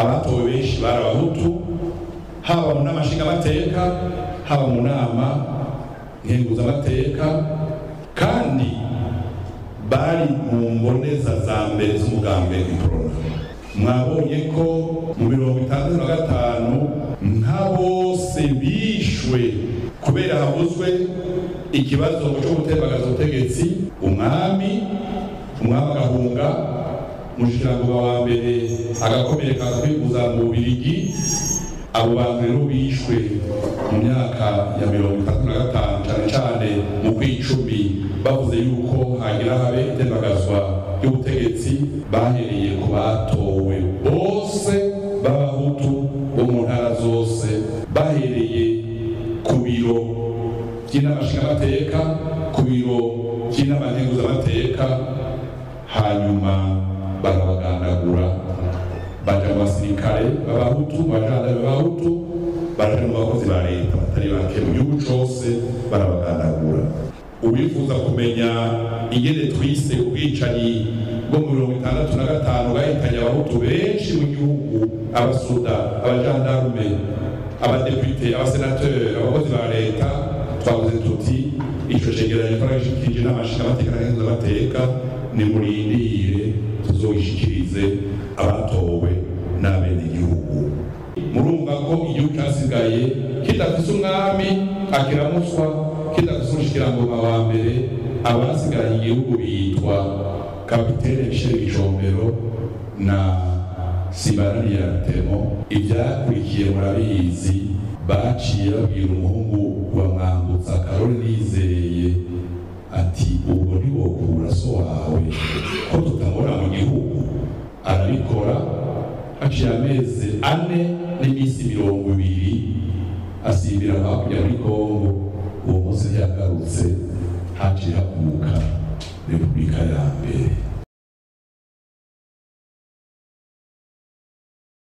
abatowe benshi bari abahutu, haba mu nama nshingamateka, haba mu nama nkenguzamateka, kandi bari mu mboneza za mbere z'umugambi w'Iprona. Mwabonye ko mu 65 nka bose bishwe kubera havuzwe ikibazo cyo gutembagaza ubutegetsi, umwami agahunga, umushikiranganji wa mbere agakomereka kwiguza mu Bubiligi. Abo bantu rero bishwe mu myaka ya 35 cyane cyane mu kw'icumi, bavuze yuko hagira habe itembagazwa y'ubutegetsi, bahereye ku batowe bose b'abahutu bo mu ntara zose, bahereye ku biro by'inama nshingamateka, ku biro by'inama nkenguzamateka, hanyuma barabagandagura, baja mu basirikare b'abahutu, bajandare b'abahutu, baja mu bakozi ba leta batari bake mu gihugu cose, barabagandagura. Ubifuza kumenya ingene twise ubwicanyi bwo mu 65 bwahitanye abahutu benshi mu gihugu, abasoda, abajandarume, abadepite, abasenateri, abakozi ba leta, twavuze tuti ico cegeranyo twaragishikirije n'amashingamateka n'amateka, nimurindire tuzogishikirize abatowe n'abenegihugu. Murumva ko igihugu cyasigaye kidafise umwami akiramuswa, kidafise umushikiranganji wa mbere, abasigaye igihugu bitwa Kapitene Michel Bicombero na Simbaraye Temo. Ivyakurikiye murabizi, baciye babwira umuhungu wa Mwambutsa Karoli Nizeye ati ubwo ntiwokura so wawe ko tutamubona mu gihugu. Arabikora, haciye amezi 4 n'iminsi 20 asimbira hakurya muri Kongo. Uwo munsi yagarutse, haciye havuka Repubulika ya mbere.